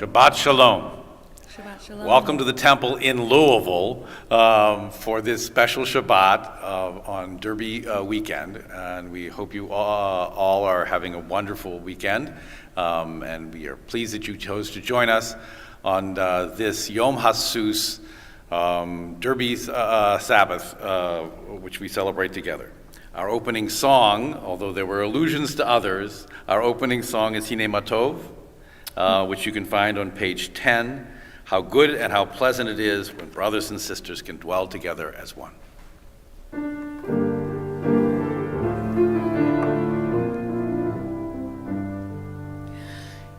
Shabbat Shalom. Shabbat Shalom. Welcome to the temple in Louisville for this special Shabbat on Derby weekend. And we hope you all are having a wonderful weekend. And we are pleased that you chose to join us on this Yom HaSus Derby Sabbath, which we celebrate together. Our opening song, although there were allusions to others, our opening song is Hine Mottovo, which you can find on page 10. How good and how pleasant it is when brothers and sisters can dwell together as one.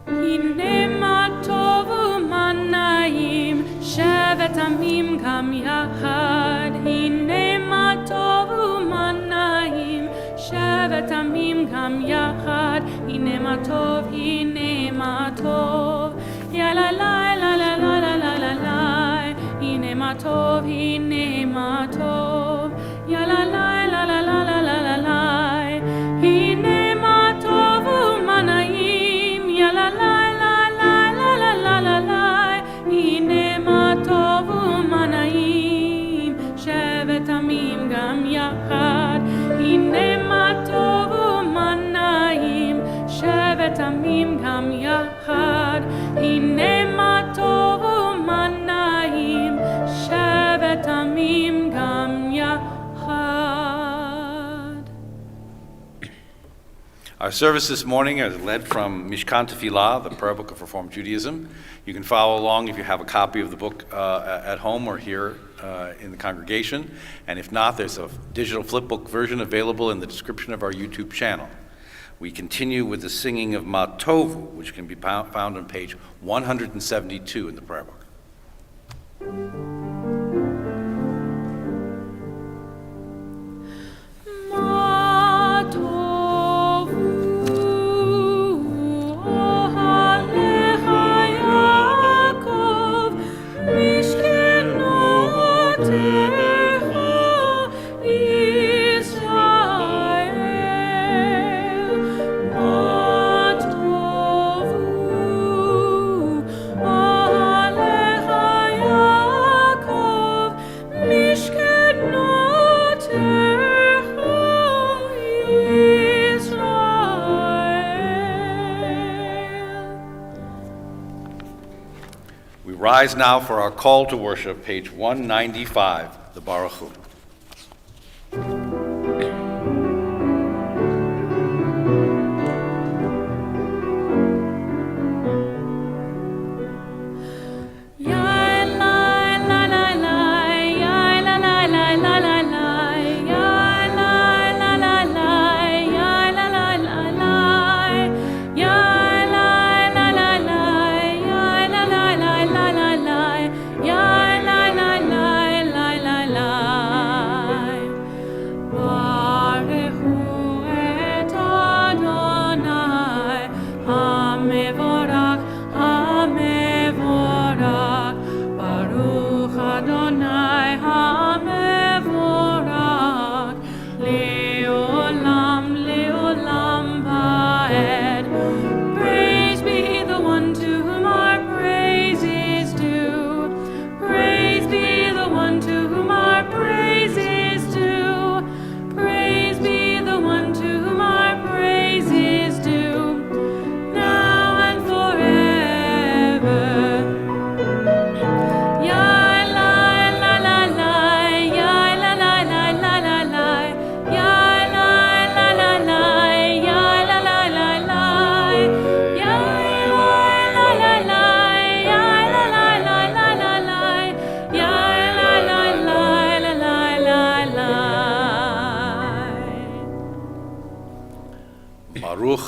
Hine Mottovo manayim shevet amim gam yachad. Hine Mottovo manayim shevet amim gam yachad. Hine Mottovo, hine Mottovo, ya la la la la la la la la la. Hine Mottovo, hine Mottovo, ya la la la la la la la la la. Hine Mottovo manayim, ya la la la la la la la la la. Hine Mottovo manayim shevet amim gam yachad. Hine Mottovo manayim shevet amim gam yachad. Hine Mottovo manayim shevet amim gam yachad. Our service this morning is led from Mishkan Tefillah, the prayer book of Reformed Judaism. You can follow along if you have a copy of the book at home or here in the congregation. And if not, there's a digital flipbook version available in the description of our YouTube channel. We continue with the singing of Mottovo, which can be found on page 172 in the prayer book. Rise now for our call to worship, page 195, the Baruch Hu.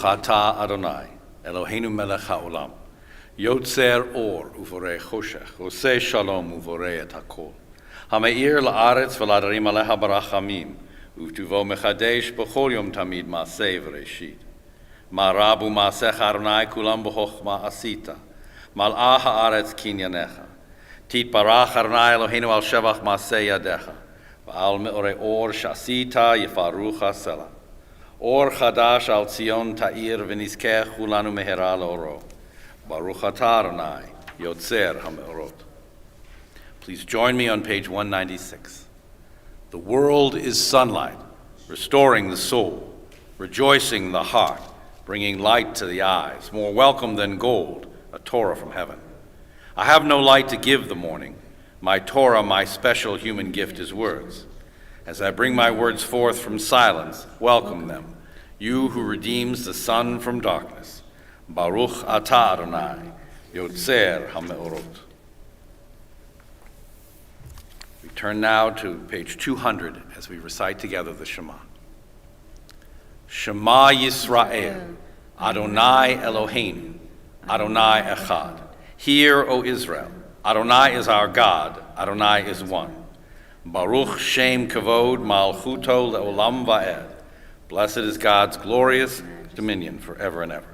Ata Adonai, Eloheinu melech haolam, Yotzer or uvorei choshech, Oseh shalom uvorei et hakol, Hameir la'aretz v'ladarim aleha barachamim, Uvtuvo mechadesh b'chol yom tamid ma'aseh v'reshit. Ma'rab u'ma'asech Adonai kulam b'chochma asita, Mal'ah ha'aretz kinyanecha, Titbarach Adonai Eloheinu al shevach ma'aseh yadecha, V'al me'orei or sh'asita yefarucha selah. Or chadash al Tzion ta'ir v'nizkech kulanu mehera l'oro. Baruch atah Adonai, Yotzer HaMeorot. Please join me on page 196. The world is sunlight, restoring the soul, rejoicing the heart, bringing light to the eyes, more welcome than gold, a Torah from heaven. I have no light to give the morning. My Torah, my special human gift, is words. As I bring my words forth from silence, welcome them, you who redeems the sun from darkness. Baruch atah Adonai, Yotzer HaMeorot. We turn now to page 200 as we recite together the Shema. Shema Yisrael, Adonai Eloheinu, Adonai Echad. Hear, O Israel, Adonai is our God, Adonai is one. Baruch Shem Kavod Malchuto Leolam Va'ed. Blessed is God's glorious dominion forever and ever.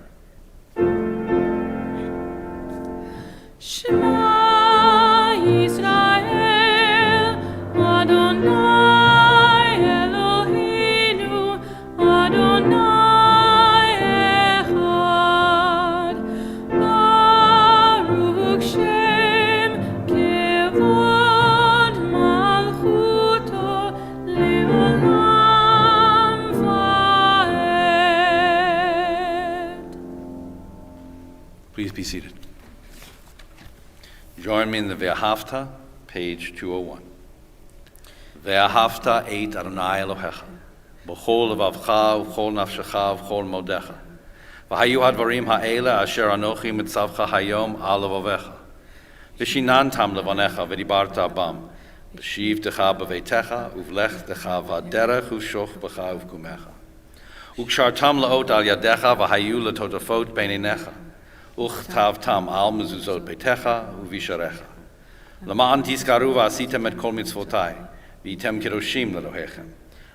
Shema Yisrael, Adonai Eloheinu, Adonai Echad. Baruch Shem Kevod Malchuto Leolam Va'ed. Please be seated. Join me in the Ve'ahavta, page 201. Ve'ahavta et Adonai Elohecha, b'chol levavcha u'chol nafshecha u'chol modecha. V'hayu hadvarim ha'ele asher anochi mitzavcha hayom al levavecha. V'shinantam levanecha v'dibarta bam. V'shivtecha b'veitecha uvlechtecha v'derech u'shoch b'cha uvkumecha. U'kshartam la'ot al yadecha v'hayu letotafot beinenecha. Uchtavtam al mezuzot betecha uvisharecha. Lama'an tiskaru v'asitem et kol mitzvotai, v'item kedoshim lelohechem.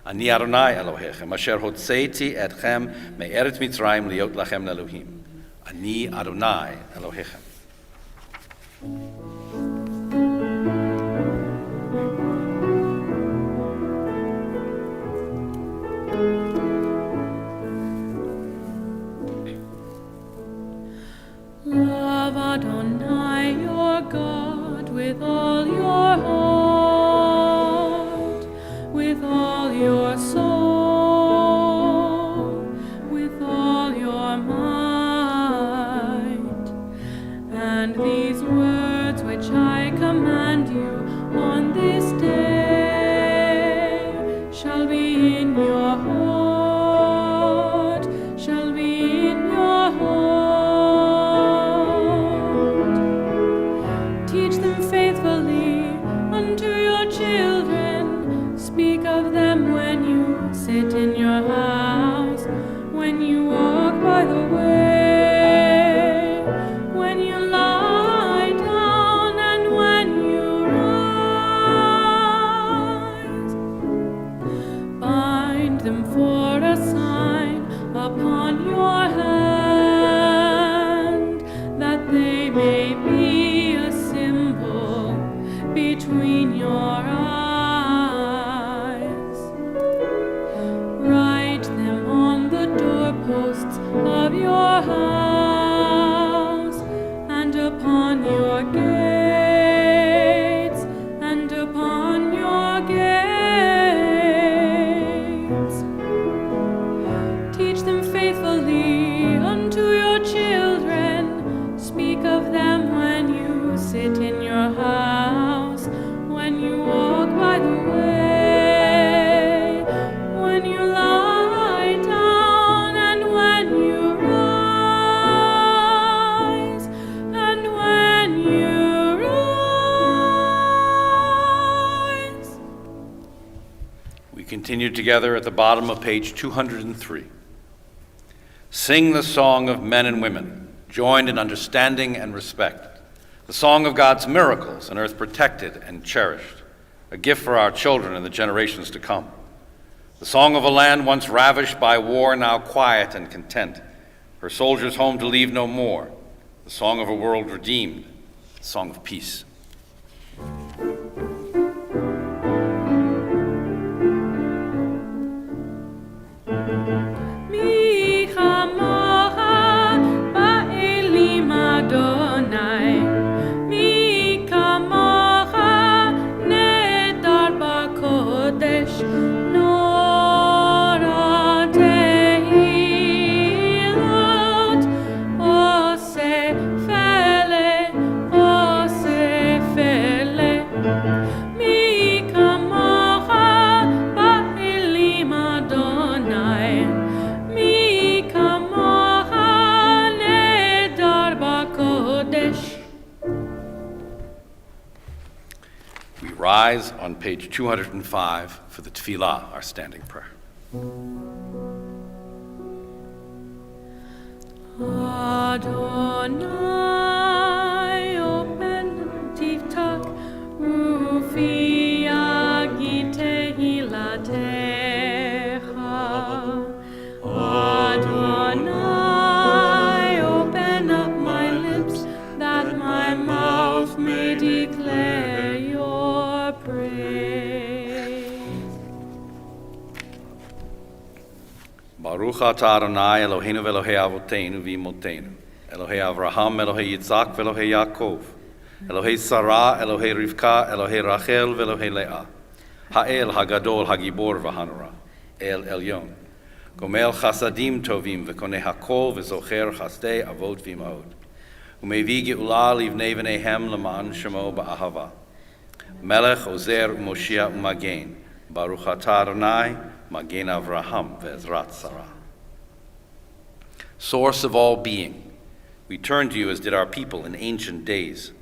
Ani Adonai Elohechem, asher hotzeiti etchem me'eret Mitzrayim liot lachem le'Elohim. Ani Adonai Elohechem. Love Adonai your God with all your heart, with all your soul, with all your might. And these words which I command you on this day shall be in your heart, shall be in your heart. Teach them faithfully unto your children. Speak of them when you sit in your house, when you walk by the way, when you lie down, and when you rise. Bind them for a sign upon your hand, that they may be a symbol between your eyes. Write them on the doorposts of your house, and upon your gates, and upon your gates. Teach them faithfully unto your children. Speak of them when you sit in your house, when you walk by the way, when you lie down, and when you rise, and when you rise. We continue together at the bottom of page 203. Sing the song of men and women, joined in understanding and respect. The song of God's miracles, an earth protected and cherished, a gift for our children and the generations to come. The song of a land once ravished by war, now quiet and content, her soldiers home to leave no more. The song of a world redeemed, the song of peace. Mi chamocha ba'elim rise on page 205 for the Tefillah, our standing prayer. Adonai, open tiftak, ufi agite hilatecha. Adonai, open up my lips, that my mouth may declare your praise. Baruch atah Adonai Eloheinu v'Elohei Avotenu v'Imotenu, Elohei Avraham, Elohei Yitzhak v'Elohei Yaakov, Elohei Sarah, Elohei Rivka, Elohei Rachel v'Elohei Leah, Ha'el Hagadol Hagibor v'Hanora, El Elyon, Gomel Chasadim Tovim v'Koneh Hakol v'Zocher Chasdei Avot v'Imaot, Umevi Geula Livnei v'Nehem L'man Shemo Ba'ahava, Melech Ozer U'Moshia U'Magen, Baruch atah Adonai, Magen Avraham ve'ezrat Sarah. Source of all being, we turn to you as did our people in ancient days.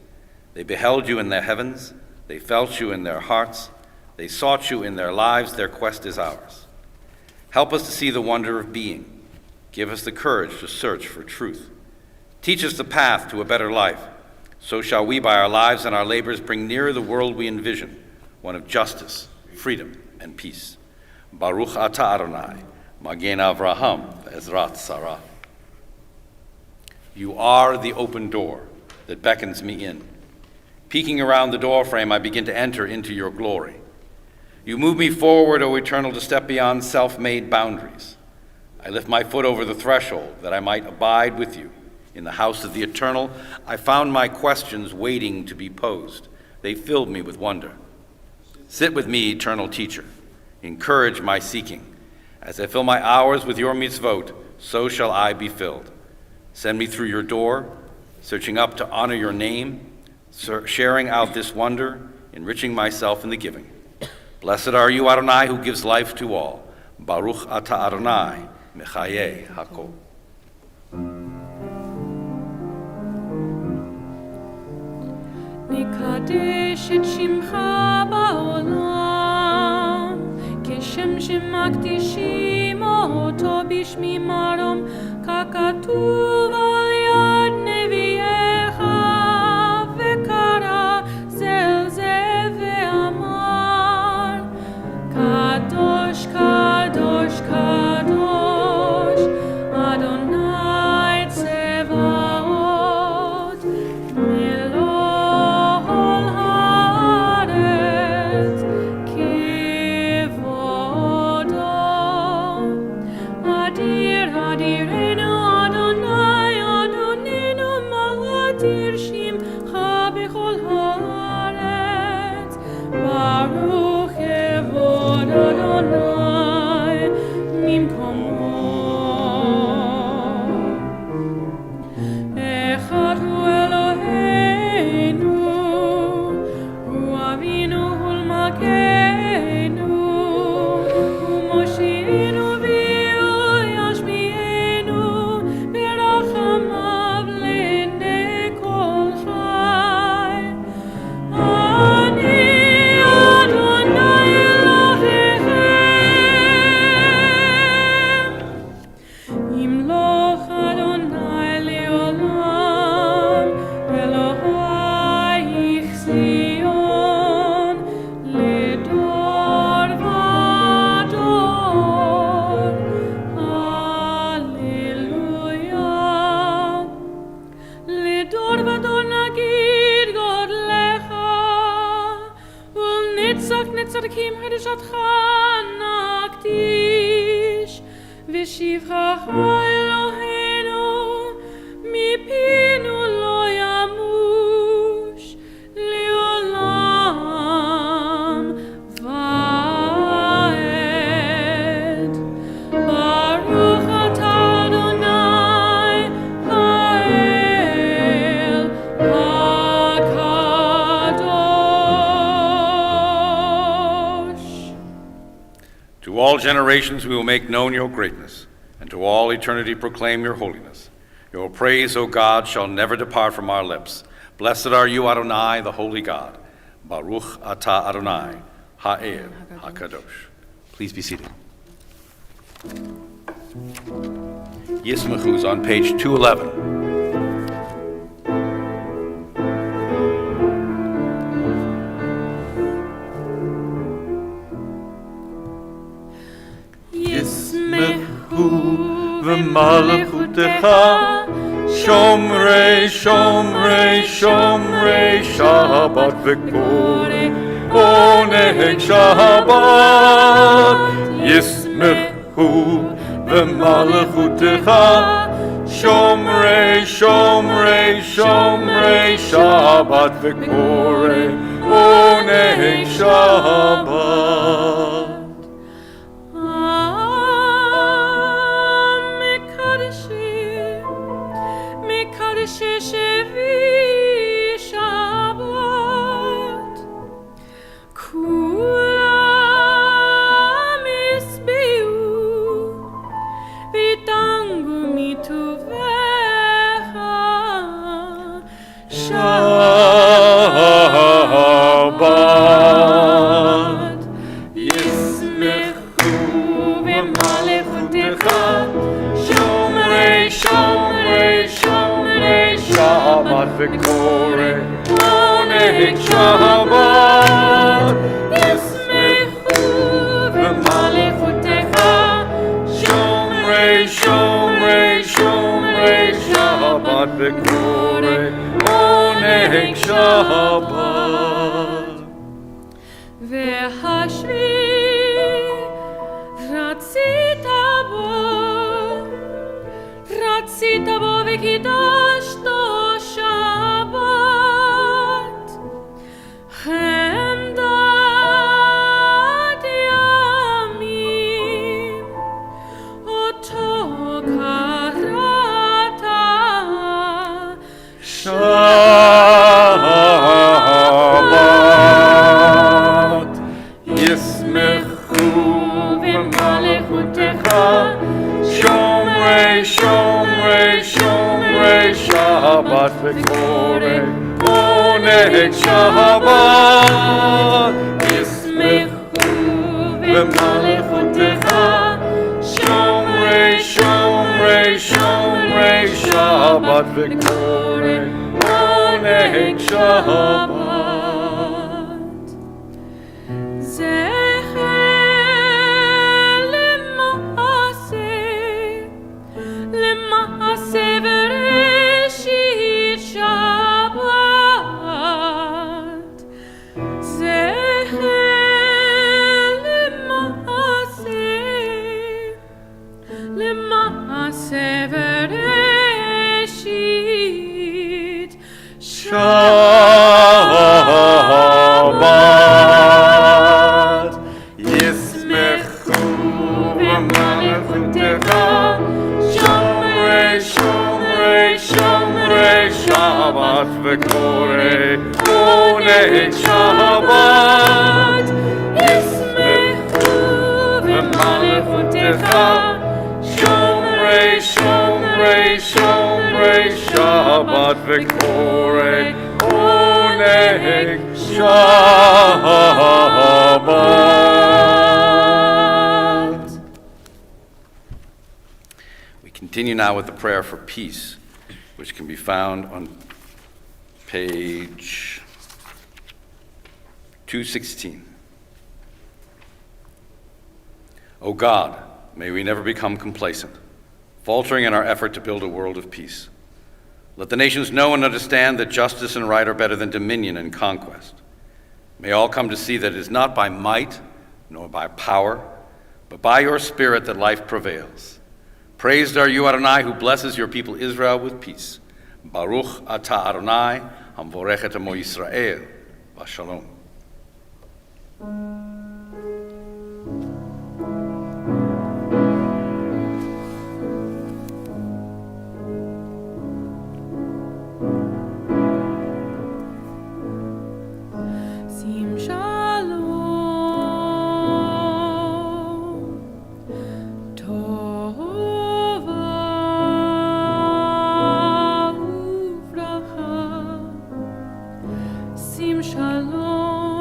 They beheld you in their heavens, they felt you in their hearts, they sought you in their lives, their quest is ours. Help us to see the wonder of being. Give us the courage to search for truth. Teach us the path to a better life. So shall we by our lives and our labors bring nearer the world we envision, one of justice, freedom, and peace. Baruch atah Adonai, Magen Avraham ve'ezrat Sarah. You are the open door that beckons me in. Peeking around the doorframe, I begin to enter into your glory. You move me forward, O Eternal, to step beyond self-made boundaries. I lift my foot over the threshold that I might abide with you. In the house of the Eternal, I found my questions waiting to be posed. They filled me with wonder. Sit with me, Eternal Teacher. Encourage my seeking. As I fill my hours with your mitzvot, so shall I be filled. Send me through your door, searching up to honor your name, sharing out this wonder, enriching myself in the giving. Blessed are you, Adonai, who gives life to all. Baruch atah Adonai, Mechayeh Hakol. נקדש את שמך בעולם, כשם שמקדישים אותו בשמי מרום, ככתוב על יד נביאך, וקרא זה אל זה ואמר, קדוש, קדוש, קדוש, אדוני צבאות, מלוא הארץ כבודו. אדיר אדירנו אדוני אדוננו, מה אדיר שמך בכל הארץ. ברוך כבוד אדוני ממקומו. אחד הוא אלוהינו, הוא אבינו ולמגנו, הוא מושיענו והוא ישמיענו, ברחמיו לעיני כל חי. אני אדוני אלוהיכם, ימלוך אדוני לעולם, אלוהיך ציון, לדור ודור. הללויה. לדור ודור נגיד גודלך, ולנצח נצחים חדשתך נקדיש, ושבחך אלוהינו מפינו לא ימוש, לעולם ועד. ברוך אתה אדוני האל הקדוש. To all generations we will make known your greatness, and to all eternity proclaim your holiness. Your praise, O God, shall never depart from our lips. Blessed are you, Adonai, the holy God. Baruch Atah Adonai, Ha'el HaKadosh. Please be seated. Yismachu is on page 211. V'malachutecha Shomrei, Shomrei, Shomrei Shabbat v'korei Oneg Shabbat Yismechu v'malachutecha Shomrei, Shomrei, Shomrei Shabbat v'korei Oneg Shabbat. Shevi Shabbat Kulam Yisbiu V'tangu mituvecha Shabbat Yismechu v'malechutecha Shomrei, Shomrei, Shomrei Shabbat v'korei Oneg Shabbat Yismechu v'malechutecha Shomrei, Shomrei, Shomrei Shabbat v'korei Oneg Shabbat V'hashvi Ratzita bo v'kidashto Shabbat Chemdat yamim Oto karata Shabbat Yismechu v'malechutecha Shomrei, Shomrei, Shomrei Shabbat v'korei Oneg Shabbat Yismechu v'malechutecha Shomrei, Shomrei, Shomrei Shabbat v'korei Oneg Shabbat Shabbat Yismechu v'malechutecha Shomrei, Shomrei, Shomrei Shabbat v'korei Oneg Shabbat Yismechu v'malechutecha Shomrei, Shomrei, Shomrei Shabbat v'korei Oneg Shabbat. We continue now with the prayer for peace, which can be found on page 216. O God, may we never become complacent, faltering in our effort to build a world of peace. Let the nations know and understand that justice and right are better than dominion and conquest. May all come to see that it is not by might nor by power, but by your Spirit that life prevails. Praised are you, Adonai, who blesses your people Israel with peace. Baruch Atah Adonai, Hamvorech et Amo Yisrael, Vashalom. Shalom.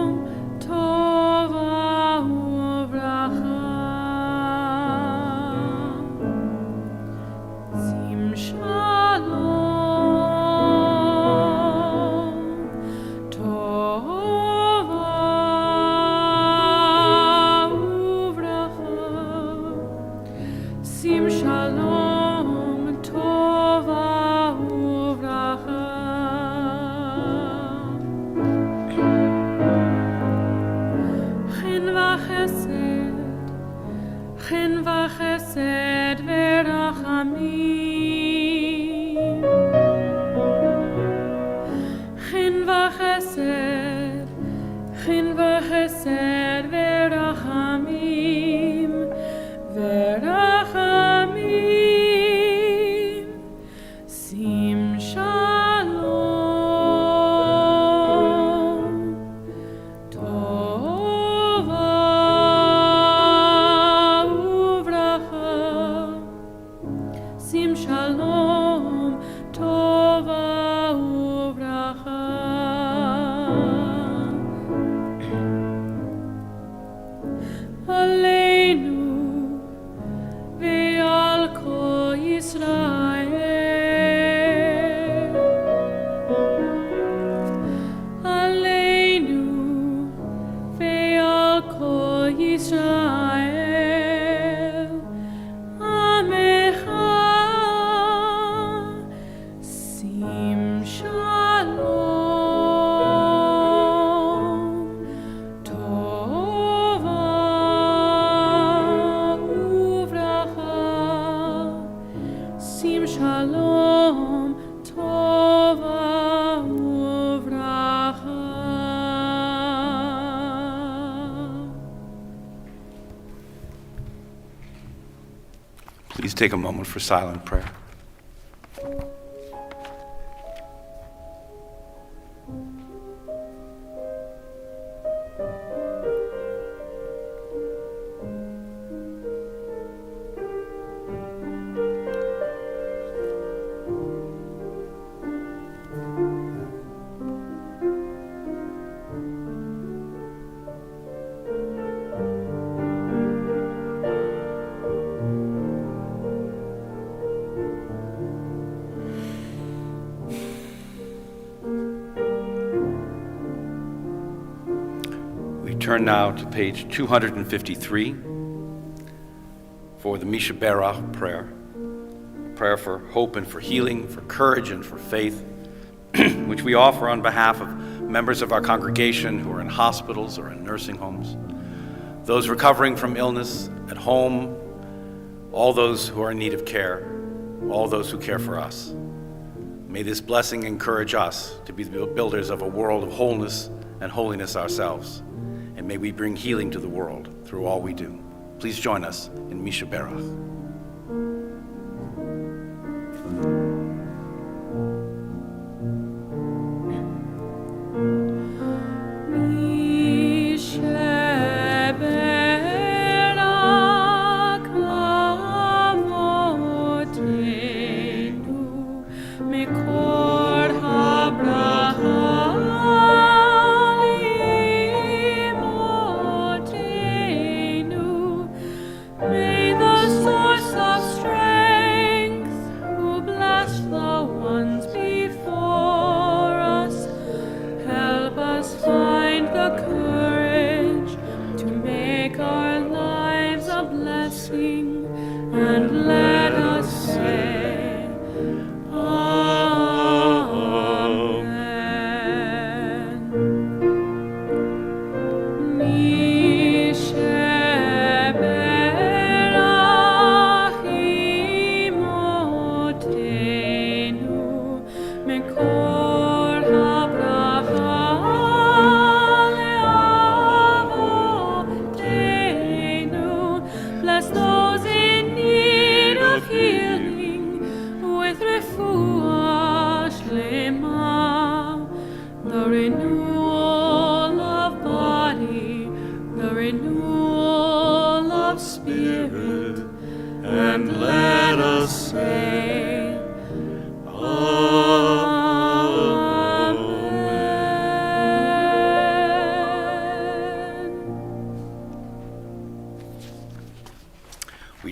sim shalom, tova uvracha, sim shalom, tova uvracha. Please take a moment for silent prayer. Turn now to page 253 for the Mishabera prayer. Prayer for hope and for healing, for courage and for faith, which we offer on behalf of members of our congregation who are in hospitals or in nursing homes, those recovering from illness at home, all those who are in need of care, all those who care for us. May this blessing encourage us to be the builders of a world of wholeness and holiness ourselves. And may we bring healing to the world through all we do. Please join us in Mishabera.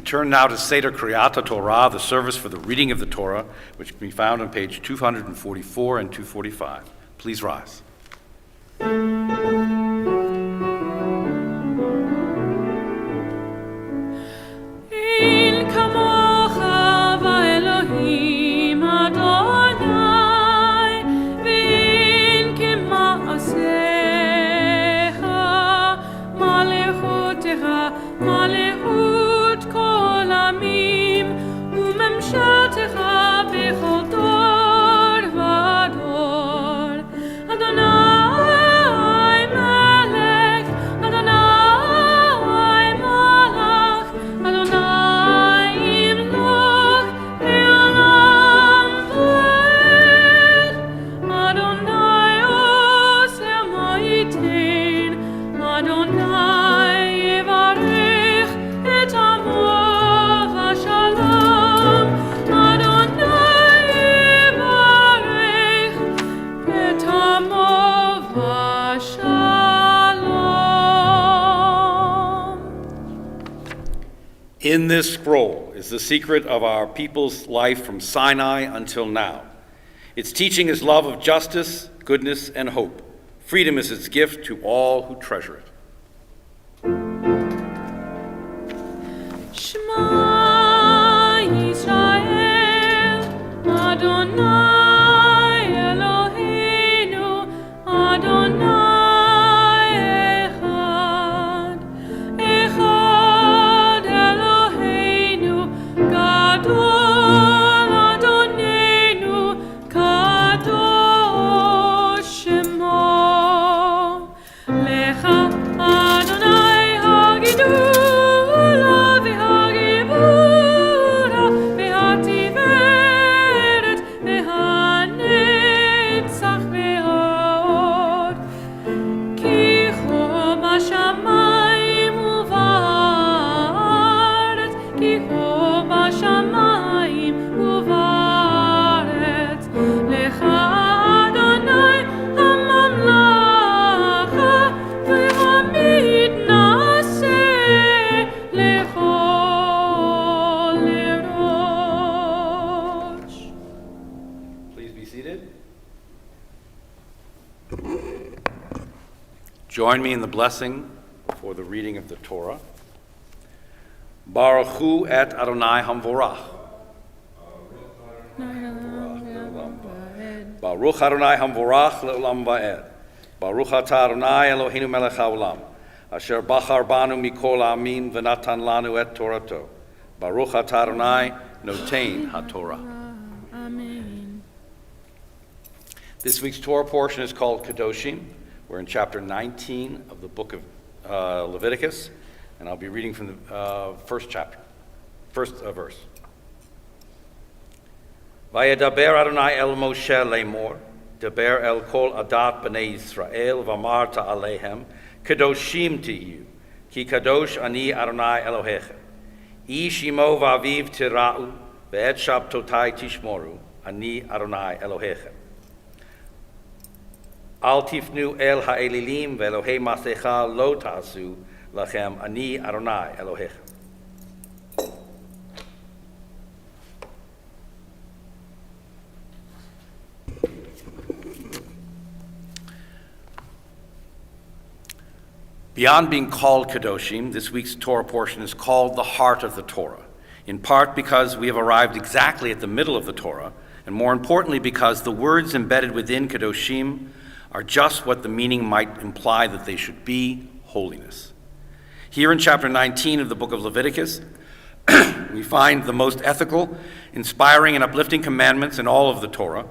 Turn now to Seder Kriyat Torah, the service for the reading of the Torah, which can be found on page 244 and 245. Please rise. In this scroll is the secret of our people's life from Sinai until now. Its teaching is love of justice, goodness, and hope. Freedom is its gift to all who treasure it. Shema Yisrael, Adonai Join me in the blessing for the reading of the Torah. Baruch hu et Adonai hamvorach. Baruch Adonai hamvorach le'olam va'ed. Baruch atah Adonai Eloheinu melech haolam. Asher bachar banu mikol ha'amim v'natan lanu et Torato. Baruch atah Adonai notein haTorah. Amen. This week's Torah portion is called Kedoshim. We're in chapter 19 of the book of Leviticus, and I'll be reading from the first verse. Vayedaber Adonai el Moshe lemor, daber el kol adat b'nei Yisrael, v'amarta alehem, kedoshim tiyu, ki kadosh ani Adonai Elohecha. Ish imo v'aviv tira'u, ve'et shabtotai tishmoru, ani Adonai Elohecha. Al tifnu el ha'elilim ve'elohei masecha lo ta'asu lachem ani Adonai Elohecha. Beyond being called Kedoshim, this week's Torah portion is called the heart of the Torah, in part because we have arrived exactly at the middle of the Torah, and more importantly because the words embedded within Kedoshim are just what the meaning might imply that they should be: holiness. Here in chapter 19 of the book of Leviticus, we find the most ethical, inspiring, and uplifting commandments in all of the Torah,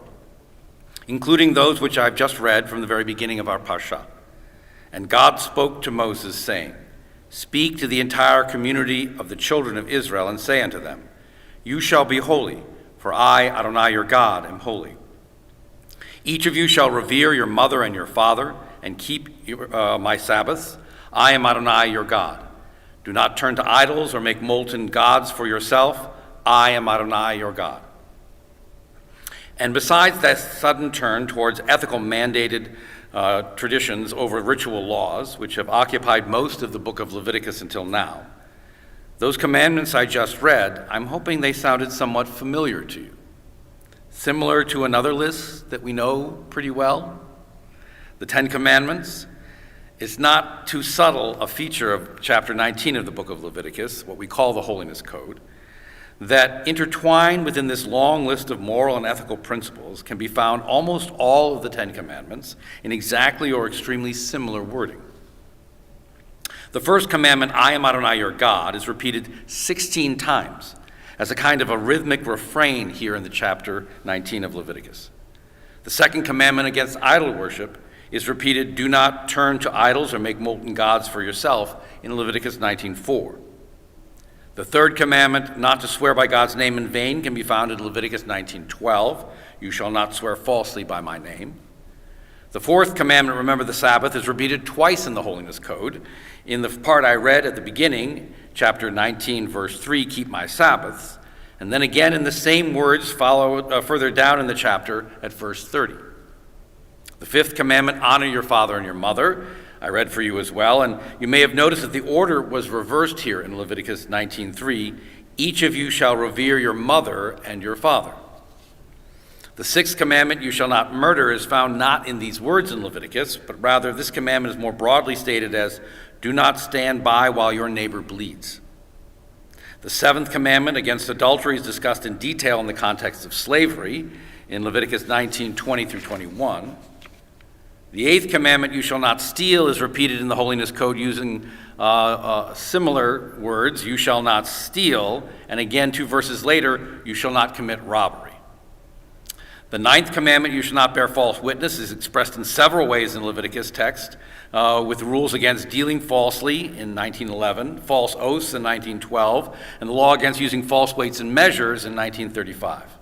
including those which I've just read from the very beginning of our parsha. And God spoke to Moses, saying, "Speak to the entire community of the children of Israel and say unto them, You shall be holy, for I, Adonai your God, am holy. Each of you shall revere your mother and your father, and keep my Sabbaths. I am Adonai your God. Do not turn to idols or make molten gods for yourself. I am Adonai your God." And besides that sudden turn towards ethical mandated traditions over ritual laws, which have occupied most of the book of Leviticus until now, those commandments I just read, I'm hoping they sounded somewhat familiar to you. Similar to another list that we know pretty well, the Ten Commandments. It's not too subtle a feature of chapter 19 of the book of Leviticus, what we call the Holiness Code, that intertwined within this long list of moral and ethical principles can be found almost all of the Ten Commandments in exactly or extremely similar wording. The first commandment, I am Adonai your God, is repeated 16 times as a kind of a rhythmic refrain here in the chapter 19 of Leviticus. The second commandment against idol worship is repeated, do not turn to idols or make molten gods for yourself, in Leviticus 19:4. The third commandment, not to swear by God's name in vain, can be found in Leviticus 19:12. You shall not swear falsely by my name. The fourth commandment, remember the Sabbath, is repeated twice in the Holiness Code. In the part I read at the beginning, chapter 19, verse 3, keep my Sabbaths. And then again in the same words further down in the chapter at verse 30. The fifth commandment, honor your father and your mother, I read for you as well, and you may have noticed that the order was reversed here in Leviticus 19:3. Each of you shall revere your mother and your father. The sixth commandment, you shall not murder, is found not in these words in Leviticus, but rather this commandment is more broadly stated as, do not stand by while your neighbor bleeds. The seventh commandment against adultery is discussed in detail in the context of slavery in Leviticus 19:20 through 21. The eighth commandment, you shall not steal, is repeated in the Holiness Code using similar words, you shall not steal, and again 2 verses later, you shall not commit robbery. The ninth commandment, you shall not bear false witness, is expressed in several ways in Leviticus text, with rules against dealing falsely in 1911, false oaths in 1912, and the law against using false weights and measures in 1935.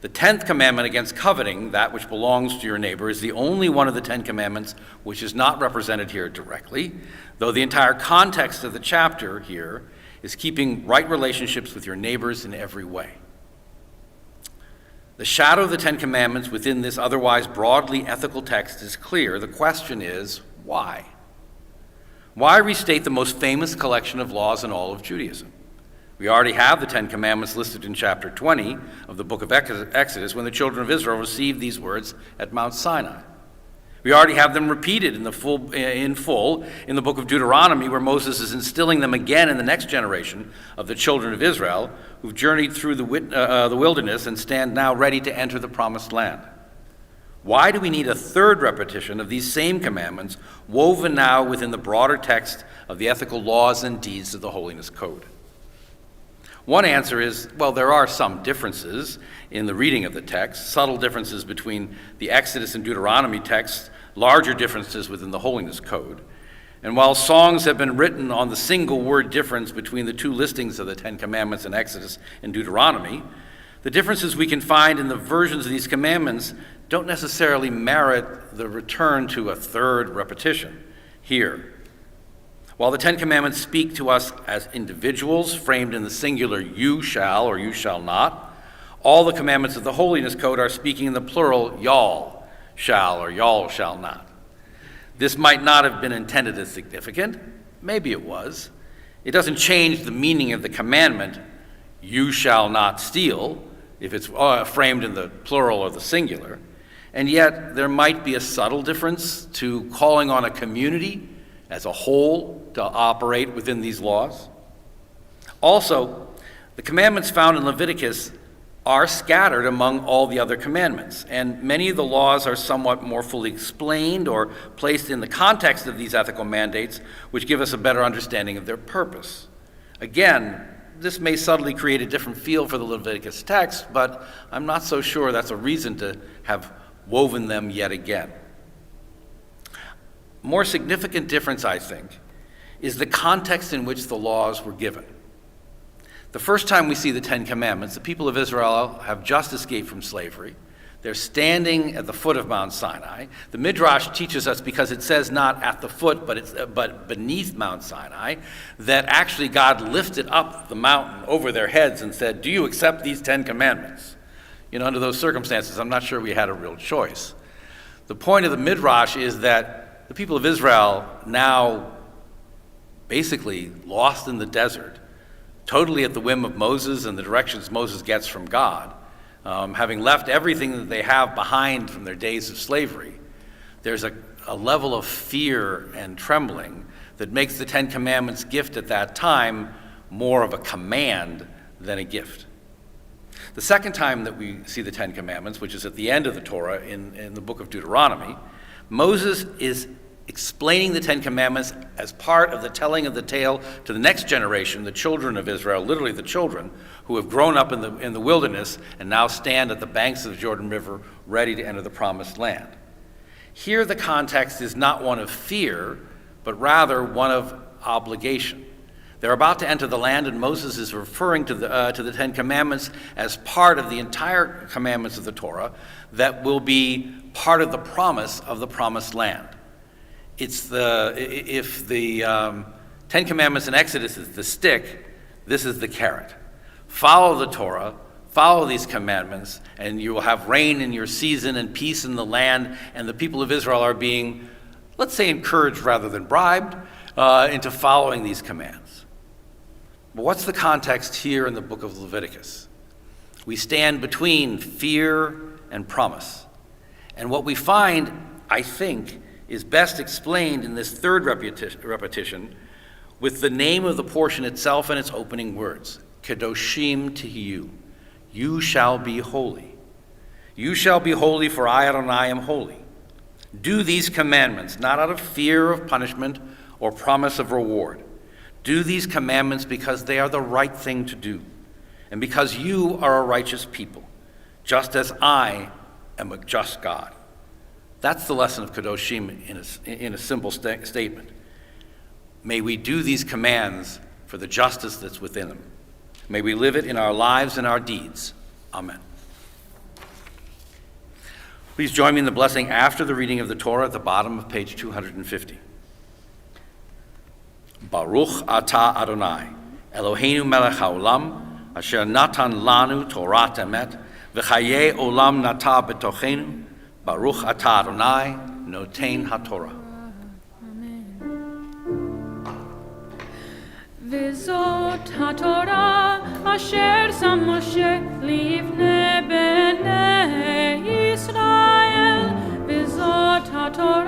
The 10th commandment against coveting that which belongs to your neighbor is the only one of the 10 commandments which is not represented here directly, though the entire context of the chapter here is keeping right relationships with your neighbors in every way. The shadow of the 10 commandments within this otherwise broadly ethical text is clear. The question is, why? Why restate the most famous collection of laws in all of Judaism? We already have the 10 commandments listed in chapter 20 of the book of Exodus when the children of Israel received these words at Mount Sinai. We already have them repeated in full in the book of Deuteronomy, where Moses is instilling them again in the next generation of the children of Israel, who've journeyed through the wilderness and stand now ready to enter the promised land. Why do we need a third repetition of these same commandments, woven now within the broader text of the ethical laws and deeds of the Holiness Code? One answer is, well, there are some differences in the reading of the text, subtle differences between the Exodus and Deuteronomy texts, larger differences within the Holiness Code. And while songs have been written on the single word difference between the two listings of the Ten Commandments in Exodus and Deuteronomy, the differences we can find in the versions of these commandments don't necessarily merit the return to a third repetition here. While the Ten Commandments speak to us as individuals, framed in the singular you shall or you shall not, all the commandments of the Holiness Code are speaking in the plural y'all shall or y'all shall not. This might not have been intended as significant. Maybe it was. It doesn't change the meaning of the commandment, you shall not steal, if it's framed in the plural or the singular. And yet there might be a subtle difference to calling on a community as a whole to operate within these laws. Also, the commandments found in Leviticus are scattered among all the other commandments, and many of the laws are somewhat more fully explained or placed in the context of these ethical mandates, which give us a better understanding of their purpose. Again, this may subtly create a different feel for the Leviticus text, but I'm not so sure that's a reason to have woven them yet again. More significant difference, I think, is the context in which the laws were given. The first time we see the Ten Commandments, the people of Israel have just escaped from slavery. They're standing at the foot of Mount Sinai. The Midrash teaches us, because it says not at the foot, but beneath Mount Sinai, that actually God lifted up the mountain over their heads and said, "Do you accept these 10 Commandments?" Under those circumstances, I'm not sure we had a real choice. The point of the Midrash is that the people of Israel, now basically lost in the desert, totally at the whim of Moses and the directions Moses gets from God, having left everything that they have behind from their days of slavery, there's a level of fear and trembling that makes the 10 Commandments gift at that time more of a command than a gift. The second time that we see the 10 Commandments, which is at the end of the Torah in the book of Deuteronomy, Moses is explaining the 10 Commandments as part of the telling of the tale to the next generation, the children of Israel, literally the children who have grown up in the wilderness and now stand at the banks of the Jordan River ready to enter the promised land. Here the context is not one of fear, but rather one of obligation. They're about to enter the land, and Moses is referring to the 10 Commandments as part of the entire commandments of the Torah that will be part of the promise of the promised land. If the 10 Commandments in Exodus is the stick, this is the carrot. Follow the Torah, follow these commandments, and you will have rain in your season and peace in the land, and the people of Israel are being, let's say, encouraged rather than bribed into following these commands. But what's the context here in the book of Leviticus? We stand between fear and promise. And what we find, I think, is best explained in this third repetition with the name of the portion itself and its opening words, Kedoshim Tihiyu. You shall be holy. You shall be holy, for I, Adonai, am holy. Do these commandments, not out of fear of punishment or promise of reward. Do these commandments because they are the right thing to do, and because you are a righteous people, just as I am a just God. That's the lesson of Kedoshim in a simple statement. May we do these commands for the justice that's within them. May we live it in our lives and our deeds. Amen. Please join me in the blessing after the reading of the Torah at the bottom of page 250. Baruch atah Adonai, Eloheinu melech haolam, asher natan lanu Torat emet, v'chayei olam nata betochenu, Baruch atah Adonai, noten haTorah. V'zot haTorah asher sam Moshe lifnei bnei Yisrael, v'zot haTorah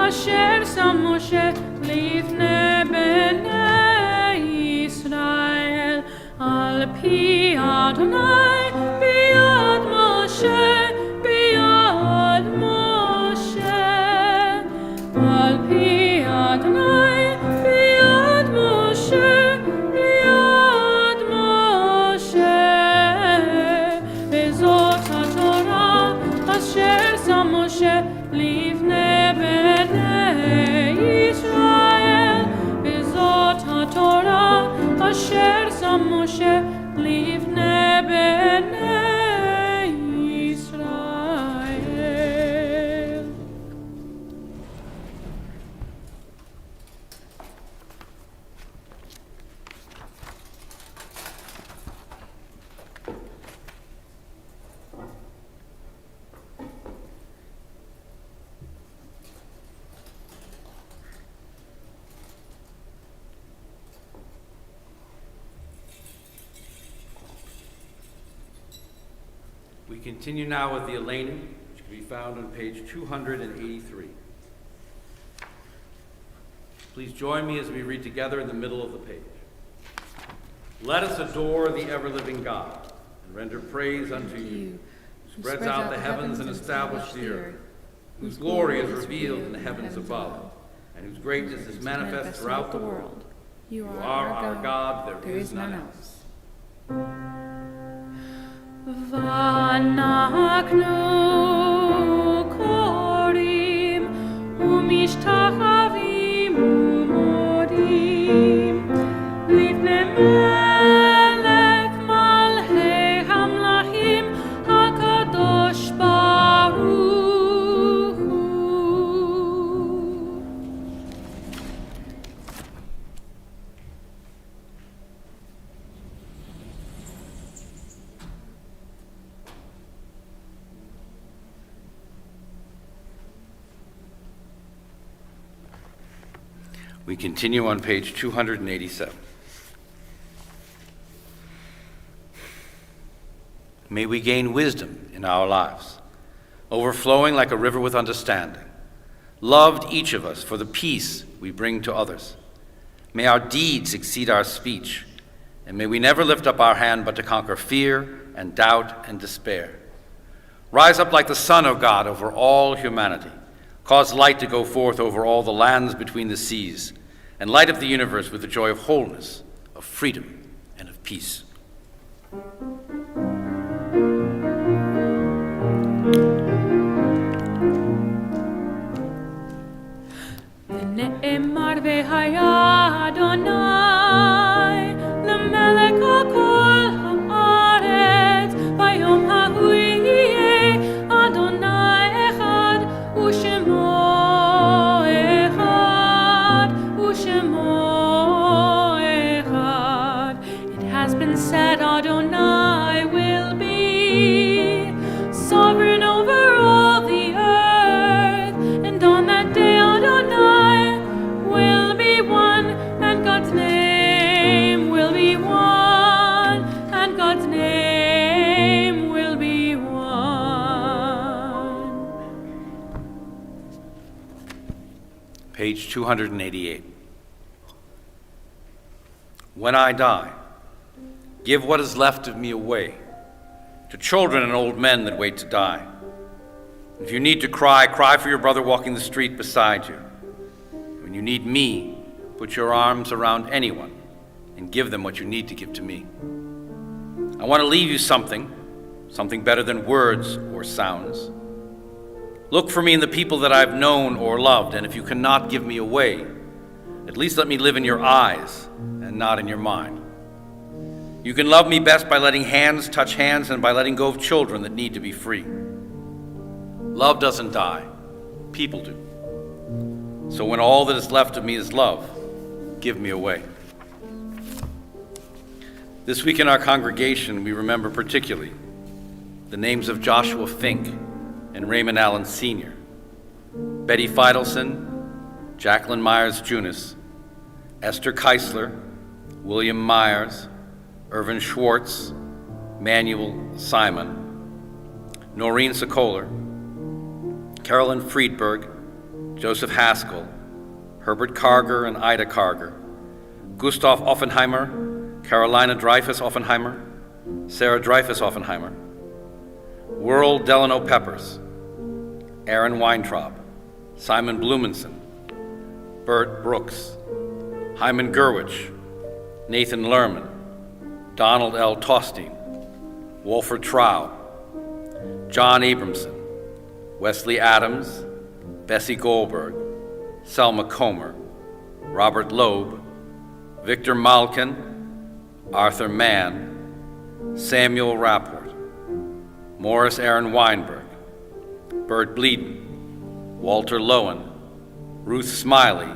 אשר שם משה לפני בני ישראל על פי אדוני ביד משה ביד משה על פי אדוני ביד משה ביד משה וזאת התורה אשר שם משה לפני בני ישראל וזאת התורה אשר שם משה לפני בני ישראל. We continue now with the Elaine, which can be found on page 283. Please join me as we read together in the middle of the page. Let us adore the ever-living God and render praise unto you, who spreads out the heavens and established the earth, whose glory is revealed in the heavens above, and whose greatness is manifest throughout the world. You are our God, there is none else. ואנחנו קוראים ומשתחווים ומודים לפני מלך מלכי המלכים הקדוש ברוך הוא. We continue on page 287. May we gain wisdom in our lives, overflowing like a river with understanding, loved each of us for the peace we bring to others. May our deeds exceed our speech, and may we never lift up our hand but to conquer fear and doubt and despair. Rise up like the Son of God over all humanity. Cause light to go forth over all the lands between the seas, and light up the universe with the joy of wholeness, of freedom, and of peace. ונאמר והיה אדוני למלך על כל הארץ ביום ההוא יהיה אדוני אחד ושמו אחד ושמו אחד. It has been said Adonai will be sovereign over all the earth, and on that day Adonai will be one, and God's name will be one, and God's name will be one. Page 288. When I die, give what is left of me away to children and old men that wait to die. If you need to cry, cry for your brother walking the street beside you. When you need me, put your arms around anyone and give them what you need to give to me. I want to leave you something better than words or sounds. Look for me in the people that I've known or loved, and if you cannot give me away, at least let me live in your eyes and not in your mind. You can love me best by letting hands touch hands and by letting go of children that need to be free. Love doesn't die, people do. So when all that is left of me is love, give me away. This week in our congregation, we remember particularly the names of Joshua Fink and Raymond Allen Sr., Betty Feidelson, Jacqueline Myers-Junis, Esther Keisler, William Myers, Irvin Schwartz, Manuel Simon, Noreen Sokoler, Carolyn Friedberg, Joseph Haskell, Herbert Karger and Ida Karger, Gustav Offenheimer, Carolina Dreyfus Offenheimer, Sarah Dreyfus Offenheimer, Worrell Delano Peppers, Aaron Weintraub, Simon Blumenson, Bert Brooks, Hyman Gerwich, Nathan Lerman, Donald L. Tostein, Wolfert Trow, John Abramson, Wesley Adams, Bessie Goldberg, Selma Comer, Robert Loeb, Victor Malkin, Arthur Mann, Samuel Rapport, Morris Aaron Weinberg, Bert Bleeden, Walter Lowen, Ruth Smiley,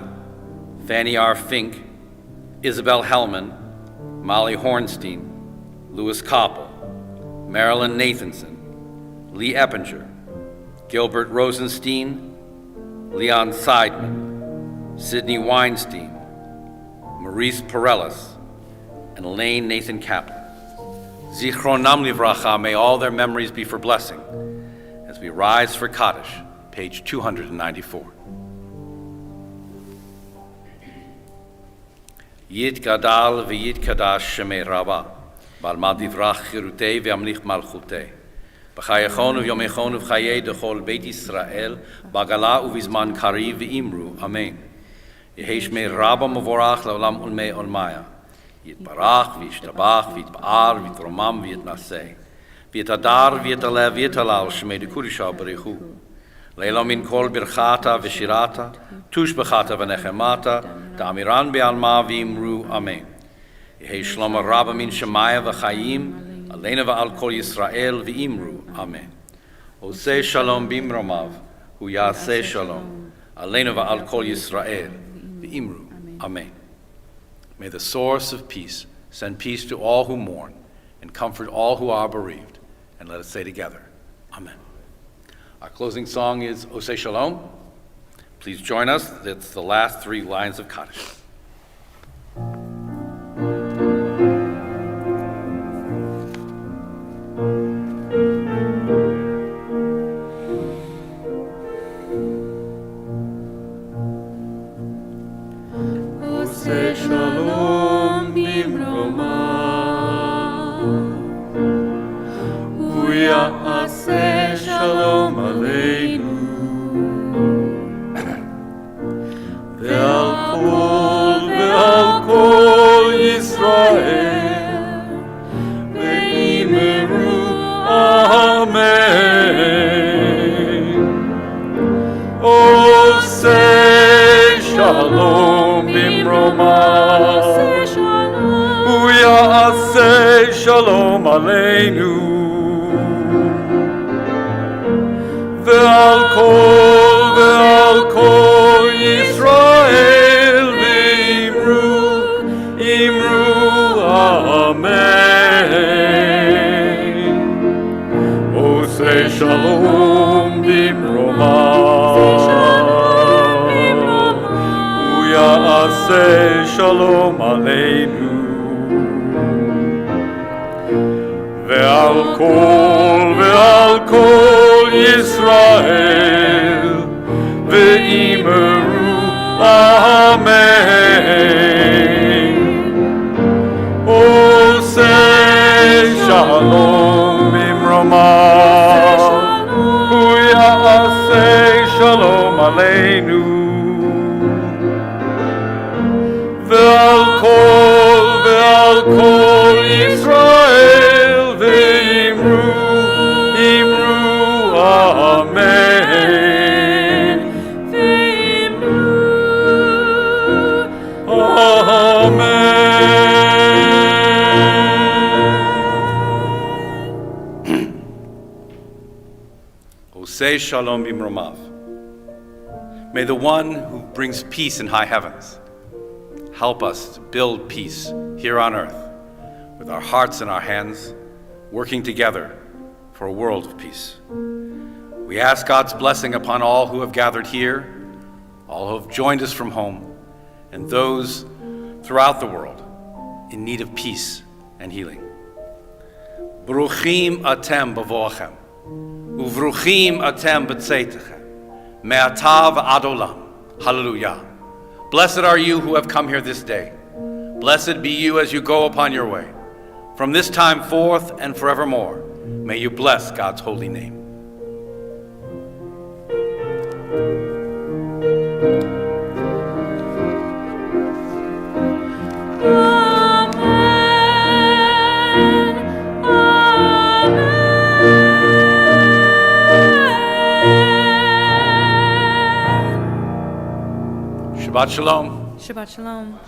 Fanny R. Fink, Isabel Hellman, Molly Hornstein, Louis Koppel, Marilyn Nathanson, Lee Eppinger, Gilbert Rosenstein, Leon Seidman, Sidney Weinstein, Maurice Perellis, and Elaine Nathan Kaplan. Zichronam livracha, may all their memories be for blessing, as we rise for Kaddish, page 294. Yit gadal v'yit kadash shemei Rabba, balma divrach chirutei v'amlich malchutei. B'chayechon v'yomechon v'chayei dechol Beit Yisrael, bagala uvizman kari v'imru, amen. Yehi shmei Rabba mevorach le'olam ulmei olmaya. Yitbarach v'yishtabach v'yitba'ar v'yitromam v'yitnaseh. V'yitadar v'yitaleh v'yitalal shmei dekurisha b'rechu. Leila min kol birchata v'shirata, tush b'chata v'nechemata, da'amiran be'alma v'imru, amen. Yehi shlomo Rabba min shemaya v'chayim, aleina v'al kol Yisrael v'imru, amen. Oseh shalom bimromav, hu yaseh shalom, aleina v'al kol Yisrael v'imru, amen. May the source of peace send peace to all who mourn and comfort all who are bereaved. And let us say together, amen. Our closing song is Oseh Shalom. Please join us. That's the last three lines of Kaddish. Oseh Shalom bimroma, hu ya'aseh shalom aleinu, ve'al kol Yisrael, ve'imeru amen. Oseh shalom bimroma, hu ya'aseh shalom aleinu, ve'al kol Yisrael v'imru amen. Oseh shalom bimroma, hu ya'aseh shalom aleinu, ve'al kol Yisrael ve'imeru amen. Oseh shalom bimroma, hu ya'aseh shalom aleinu, ve'al kol Yisrael ve'imru amen. Oseh Shalom bimromav. May the one who brings peace in high heavens help us to build peace here on earth with our hearts in our hands, working together for a world of peace. We ask God's blessing upon all who have gathered here, all who have joined us from home, and those throughout the world in need of peace and healing. Bruchim atem b'voachem, uvruchim atem b'tzeitechem, Me'ata v'ad olam. Hallelujah. Blessed are you who have come here this day. Blessed be you as you go upon your way. From this time forth and forevermore, may you bless God's holy name. Shabbat shalom. Shabbat shalom.